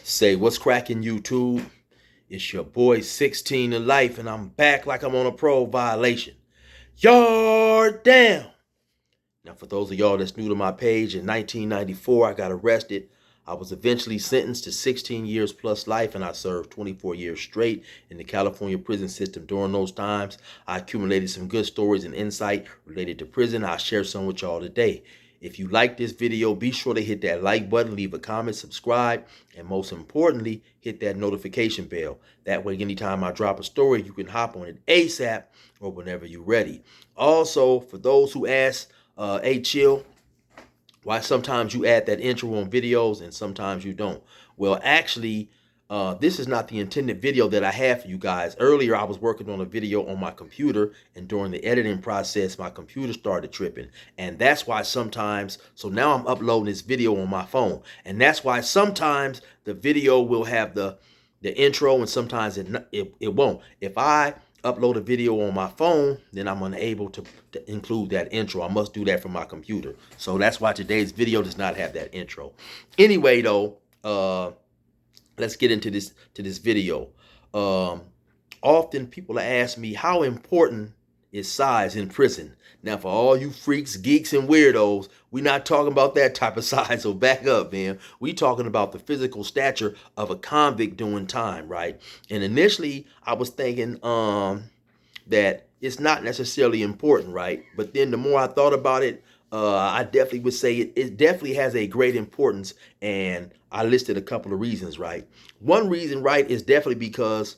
Say, what's cracking, YouTube? It's your boy 16 to life, and I'm back like I'm on a pro violation. Yard down. Now, for those of y'all that's new to my page, in 1994, I got arrested. I was eventually sentenced to 16 years plus life, and I served 24 years straight in the California prison system. During those times, I accumulated some good stories and insight related to prison. I'll share some with y'all today. If you like this video, be sure to hit that like button, leave a comment, subscribe, and most importantly, hit that notification bell. That way, anytime I drop a story, you can hop on it ASAP or whenever you're ready. Also, for those who ask, hey, chill, why sometimes you add that intro on videos and sometimes you don't? Well, actually, this is not the intended video that I have for you guys. Earlier, I was working on a video on my computer, and during the editing process, my computer started tripping. And that's why sometimes, so now I'm uploading this video on my phone. And that's why sometimes the video will have the intro and sometimes it won't. If I upload a video on my phone, then I'm unable to include that intro. I must do that from my computer. So that's why today's video does not have that intro. Anyway, though, let's get into this video. Often people ask me, how important is size in prison? Now, for all you freaks, geeks, and weirdos, we're not talking about that type of size, so back up, man. We talking about the physical stature of a convict doing time, right? And initially, I was thinking that it's not necessarily important, right? But then the more I thought about it, I definitely would say it definitely has a great importance, and I listed a couple of reasons, right? One reason, right, is definitely because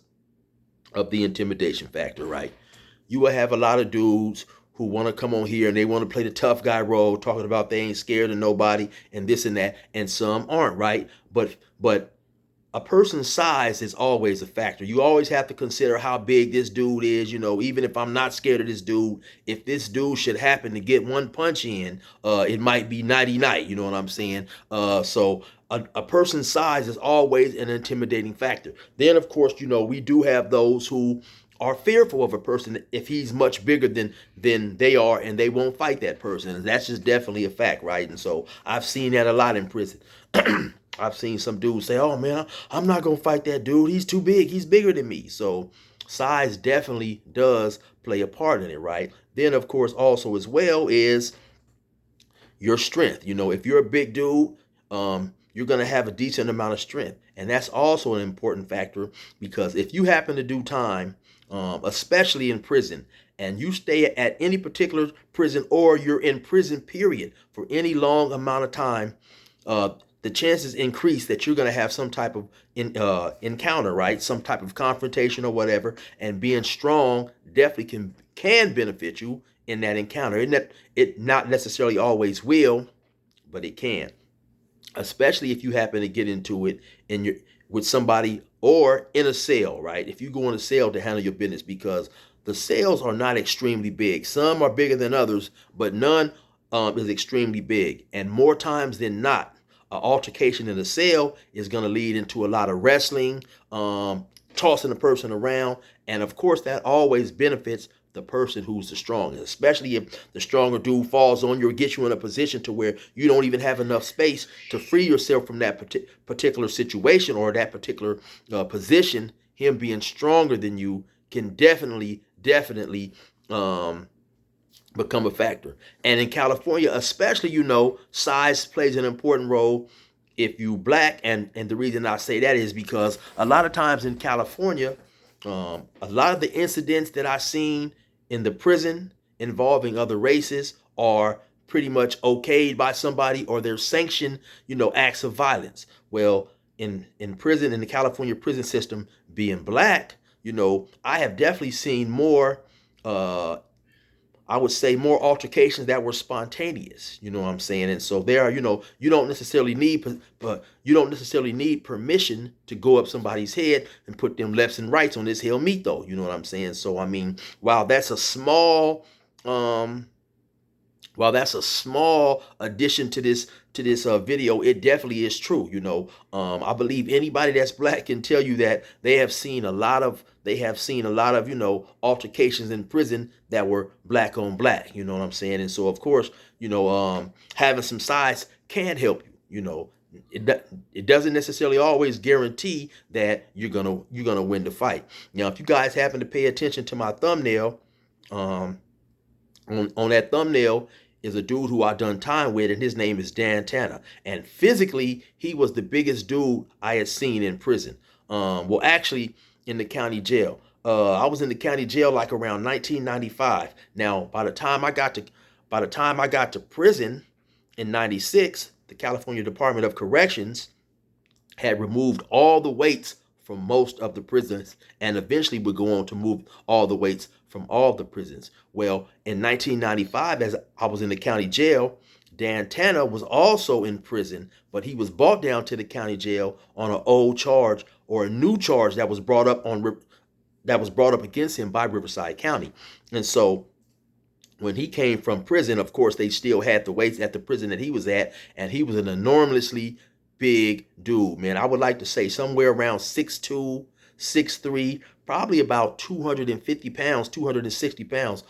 of the intimidation factor, right? You will have a lot of dudes who want to come on here and they want to play the tough guy role, talking about they ain't scared of nobody and this and that, and some aren't, right? But a person's size is always a factor. You always have to consider how big this dude is. You know, even if I'm not scared of this dude, if this dude should happen to get one punch in, it might be nighty night. You know what I'm saying? So a person's size is always an intimidating factor. Then, of course, you know, we do have those who are fearful of a person if he's much bigger than they are, and they won't fight that person. And that's just definitely a fact, right? And so I've seen that a lot in prison. I've seen some dudes say, "Oh man, I'm not gonna fight that dude. He's too big. He's bigger than me." So size definitely does play a part in it, right? Then, of course, also as well is your strength. You know, if you're a big dude, you're going to have a decent amount of strength. And that's also an important factor, because if you happen to do time, especially in prison, and you stay at any particular prison, or you're in prison period for any long amount of time, the chances increase that you're going to have some type of encounter, right? Some type of confrontation or whatever. And being strong definitely can benefit you in that encounter. And that it not necessarily always will, but it can. Especially if you happen to get into it in your with somebody or in a cell, right? If you go in a cell to handle your business, because the cells are not extremely big. Some are bigger than others, but none is extremely big. And more times than not, an altercation in a cell is going to lead into a lot of wrestling, tossing the person around, and of course that always benefits the person who's the strongest, especially if the stronger dude falls on you or gets you in a position to where you don't even have enough space to free yourself from that particular situation or that particular position. Him being stronger than you can definitely become a factor. And in California, especially, you know, size plays an important role if you black. And the reason I say that is because a lot of times in California, a lot of the incidents that I've seen in the prison involving other races are pretty much okayed by somebody, or they're sanctioned, you know, acts of violence. Well, in prison, in the California prison system, being black, you know, I have definitely seen more I would say more altercations that were spontaneous. You know what I'm saying? And so there are, you know, you don't necessarily need, but you don't necessarily need permission to go up somebody's head and put them lefts and rights on this hell meat, though. You know what I'm saying? So I mean, while that's a small, um, while that's a small addition to this video, it definitely is true. You know, I believe anybody that's black can tell you that they have seen a lot of, you know, altercations in prison that were black on black. You know what I'm saying? And so of course, you know, having some size can help you. You know, It doesn't necessarily always guarantee that you're gonna win the fight. Now, if you guys happen to pay attention to my thumbnail, um, on that thumbnail is a dude who I done time with, and his name is Dan Tanner. And physically, he was the biggest dude I had seen in prison. Well, actually, in the county jail. I was in the county jail like around 1995. Now, by the time I got to prison in '96, the California Department of Corrections had removed all the weights from most of the prisons and eventually would go on to move all the weights from all the prisons. Well, in 1995, as I was in the county jail, Dan Tanner was also in prison, but he was brought down to the county jail on an old charge or a new charge that was brought up against him by Riverside County. And so when he came from prison, of course, they still had the weights at the prison that he was at, and he was an enormously big dude, man. I would like to say somewhere around 6'2", 6'3", probably about 250 pounds, 260 pounds.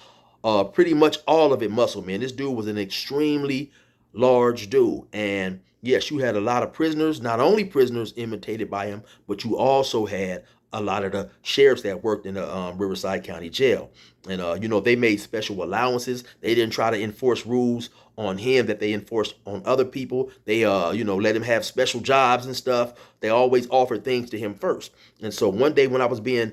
Pretty much all of it muscle, man. This dude was an extremely large dude. And yes, you had a lot of prisoners, not only prisoners imitated by him, but you also had a lot of the sheriffs that worked in the Riverside County Jail. And, they made special allowances. They didn't try to enforce rules on him that they enforced on other people. They, let him have special jobs and stuff. They always offered things to him first. And so one day when I was being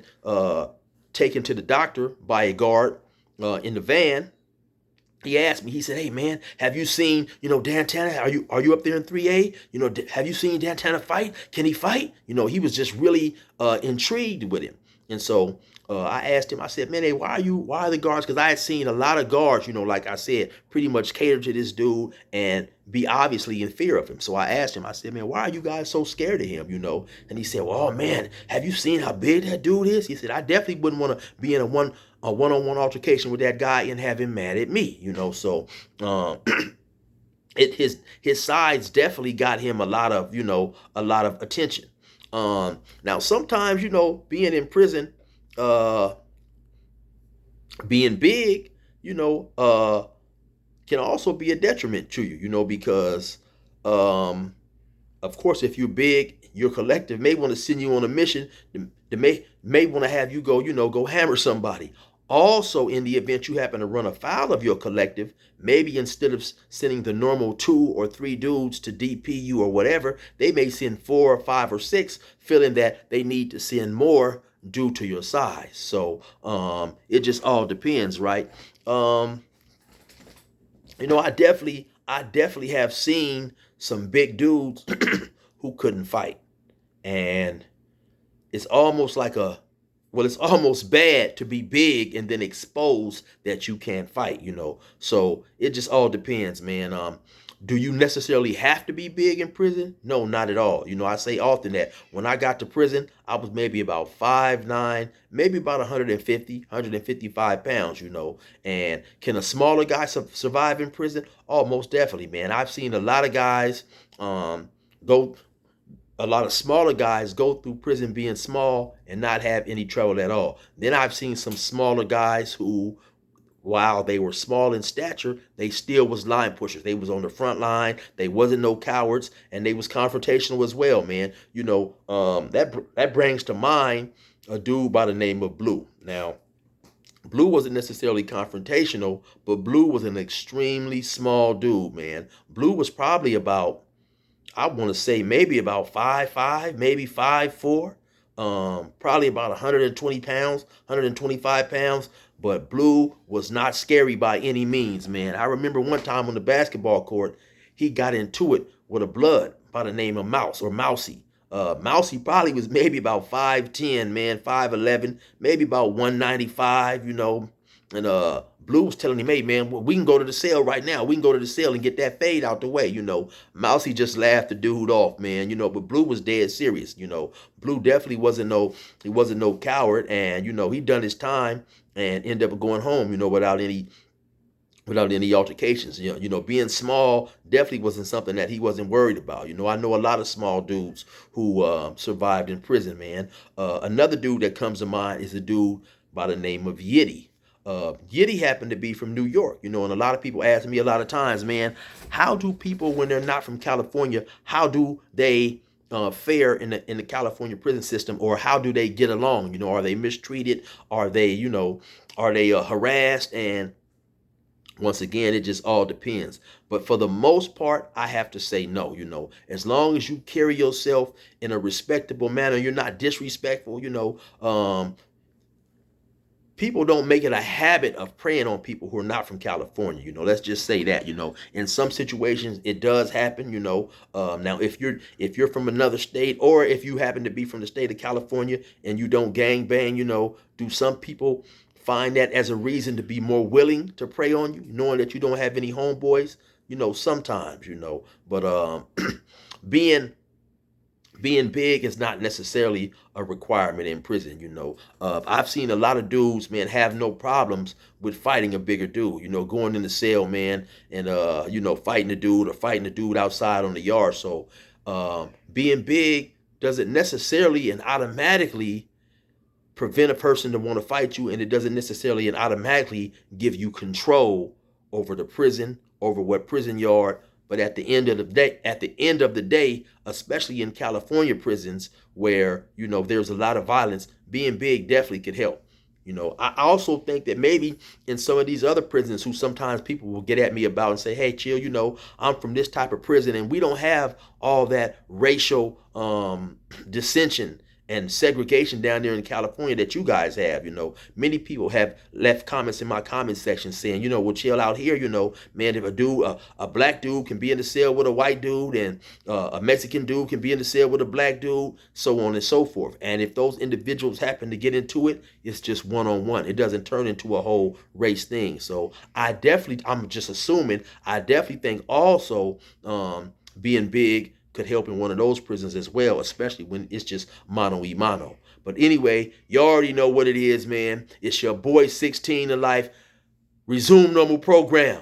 taken to the doctor by a guard in the van, he asked me, he said, "Hey man, have you seen, Dan Tanner? Are you up there in 3A? Have you seen Dan Tanner fight? Can he fight?" He was just really intrigued with him. And so I asked him, I said, "Man, hey, why are the guards?" Because I had seen a lot of guards, like I said, pretty much cater to this dude and be obviously in fear of him. So I asked him, I said, "Man, why are you guys so scared of him?" And he said, "Well, oh man, have you seen how big that dude is?" He said, "I definitely wouldn't want to be in a one-on-one altercation with that guy and have him mad at me." So um, his sides definitely got him a lot of attention. Now sometimes being in prison, uh, being big, you know, uh, can also be a detriment to you. Because um, of course, if you're big, your collective may want to send you on a mission. They may want to have you go hammer somebody. Also, in the event you happen to run afoul of your collective, maybe instead of sending the normal 2 or 3 dudes to DP you or whatever, they may send 4 or 5 or 6, feeling that they need to send more due to your size. So it just all depends, right? Um, I definitely have seen some big dudes who couldn't fight. And it's almost like it's almost bad to be big and then expose that you can't fight. So it just all depends, man. Do you necessarily have to be big in prison? No, not at all. I say often that when I got to prison, I was maybe about 5'9", maybe about 150, 155 pounds, And can a smaller guy survive in prison? Oh, most definitely, man. I've seen go a lot of smaller guys go through prison being small and not have any trouble at all. Then I've seen some smaller guys who, while they were small in stature, they still was line pushers. They was on the front line. They wasn't no cowards, and they was confrontational as well, man. That brings to mind a dude by the name of Blue. Now, Blue wasn't necessarily confrontational, but Blue was an extremely small dude, man. Blue was probably about, I want to say, maybe about 5'5", maybe 5'4", probably about 120 pounds, 125 pounds. But Blue was not scary by any means, man. I remember one time on the basketball court, he got into it with a blood by the name of Mouse or Mousy. Mousy probably was maybe about 5'10", man, 5'11", maybe about 195, And Blue was telling him, "Hey man, we can go to the cell right now. We can go to the cell and get that fade out the way." Mousy just laughed the dude off, man. But Blue was dead serious. Blue definitely wasn't no coward, and he done his time and ended up going home, without any altercations. Being small definitely wasn't something that he wasn't worried about. I know a lot of small dudes who survived in prison, man. Another dude that comes to mind is a dude by the name of Yitty. Yiddy happened to be from New York, and a lot of people ask me a lot of times, man, how do people, when they're not from California, how do they fare in the California prison system, or how do they get along? Are they mistreated? Are they, harassed? And once again, it just all depends. But for the most part, I have to say no. As long as you carry yourself in a respectable manner, you're not disrespectful. People don't make it a habit of preying on people who are not from California. Let's just say that. In some situations it does happen. Now if you're from another state, or if you happen to be from the state of California and you don't gang bang, do some people find that as a reason to be more willing to prey on you, knowing that you don't have any homeboys? Sometimes. But being being big is not necessarily a requirement in prison. I've seen a lot of dudes, man, have no problems with fighting a bigger dude. Going in the cell, man, and fighting the dude, or fighting the dude outside on the yard. So being big doesn't necessarily and automatically prevent a person to want to fight you, and it doesn't necessarily and automatically give you control over the prison, over what prison yard. But at the end of the day, especially in California prisons where there's a lot of violence, being big definitely could help. I also think that maybe in some of these other prisons, who sometimes people will get at me about and say, hey, chill, I'm from this type of prison and we don't have all that racial dissension and segregation down there in California that you guys have. Many people have left comments in my comment section saying, well, chill out here, man, if a black dude can be in the cell with a white dude, and a Mexican dude can be in the cell with a black dude, so on and so forth. And if those individuals happen to get into it, it's just one-on-one. It doesn't turn into a whole race thing. So I'm just assuming, I definitely think also being big could help in one of those prisons as well, especially when it's just mano y mano. But anyway, you already know what it is, man. It's your boy 16 to life. Resume normal program.